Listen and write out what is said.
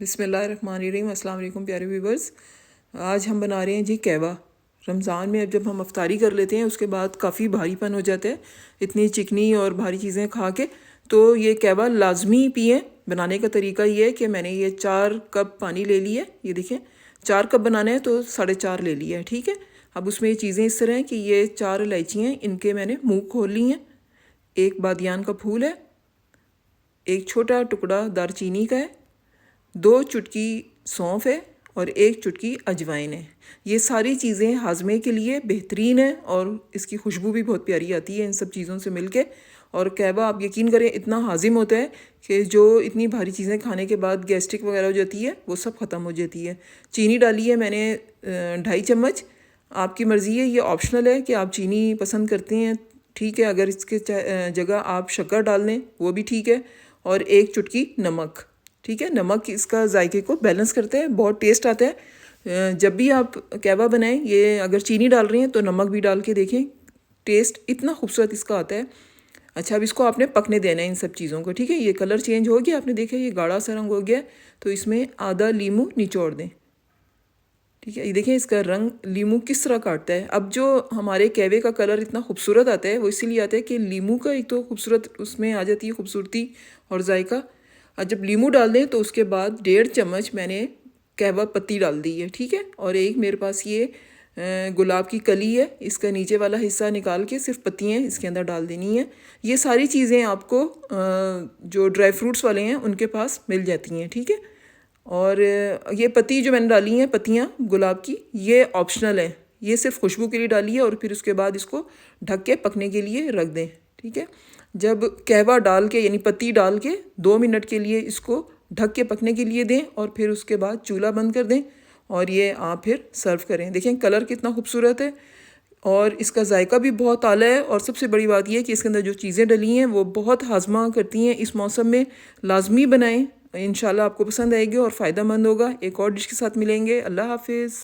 बिस्मिल्लाहिर्रहमानिर्रहीम। अस्सलाम वालेकुम प्यारे व्यूवर्स। आज हम बना रहे हैं जी कहवा। रमज़ान में अब जब हम अफ्तारी कर लेते हैं उसके बाद काफ़ी भारीपन हो जाता है इतनी चिकनी और भारी चीज़ें खा के, तो ये कहवा लाजमी पिएँ। बनाने का तरीका ये है कि मैंने ये 4 कप पानी ले लिया है। ये देखें 4 कप बनाना है तो 4.5 ले लिया है, ठीक है। अब उसमें ये चीज़ें इस तरह हैं कि ये 4 इलायची हैं, इनके मैंने मुँह खोल ली हैं। एक बादियान का फूल है, एक छोटा टुकड़ा दारचीनी का है, 2 चुटकी सौंफ है और 1 चुटकी अजवाइन है। ये सारी चीज़ें हाजमे के लिए बेहतरीन है और इसकी खुशबू भी बहुत प्यारी आती है इन सब चीज़ों से मिलके। और कहवा आप यकीन करें इतना हाजिम होता है कि जो इतनी भारी चीज़ें खाने के बाद गैस्ट्रिक वगैरह हो जाती है वो सब ख़त्म हो जाती है। चीनी डाली है मैंने 2.5 चम्मच। आपकी मर्ज़ी है, ये ऑप्शनल है कि आप चीनी पसंद करते हैं, ठीक है। अगर इसके जगह आप शक्कर डाल लें वो भी ठीक है। और 1 चुटकी नमक, ठीक है। नमक इसका जायके को बैलेंस करता है, बहुत टेस्ट आता है। जब भी आप कहवा बनाएं, ये अगर चीनी डाल रही हैं तो नमक भी डाल के देखें, टेस्ट इतना खूबसूरत इसका आता है। अच्छा, अब इसको आपने पकने देना है इन सब चीज़ों को, ठीक है। ये कलर चेंज हो गया, आपने देखा ये गाढ़ा सा रंग हो गया, तो इसमें आधा लीमू निचोड़ दें, ठीक है। ये देखें इसका रंग लीमू किस तरह काटता है। अब जो हमारे कहवे का कलर इतना खूबसूरत आता है वो इसीलिए आता है कि लीमू का एक तो खूबसूरत उसमें आ जाती है खूबसूरती और जायका। और जब लीमू डाल दें तो उसके बाद 1.5 चम्मच मैंने कहवा पत्ती डाल दी है, ठीक है। और एक मेरे पास ये गुलाब की कली है, इसका नीचे वाला हिस्सा निकाल के सिर्फ पत्तियाँ इसके अंदर डाल देनी है। ये सारी चीज़ें आपको जो ड्राई फ्रूट्स वाले हैं उनके पास मिल जाती हैं, ठीक है। और ये पत्ती जो मैंने डाली हैं, पत्तियाँ गुलाब की, ये ऑप्शनल है, ये सिर्फ खुशबू के लिए डाली है। और फिर उसके बाद इसको ढक के पकने के लिए रख दें, ठीक है। जब कहवा डाल के यानी पत्ती डाल के 2 मिनट के लिए इसको ढक के पकने के लिए दें और फिर उसके बाद चूल्हा बंद कर दें और ये आप फिर सर्व करें। देखें कलर कितना खूबसूरत है और इसका जायका भी बहुत आला है। और सबसे बड़ी बात यह है कि इसके अंदर जो चीज़ें डली हैं वो बहुत हाजमा करती हैं। इस मौसम में लाजमी बनाएं, इंशाल्लाह आपको पसंद आएगी और फ़ायदेमंद होगा। एक और डिश के साथ मिलेंगे। अल्लाह हाफिज़।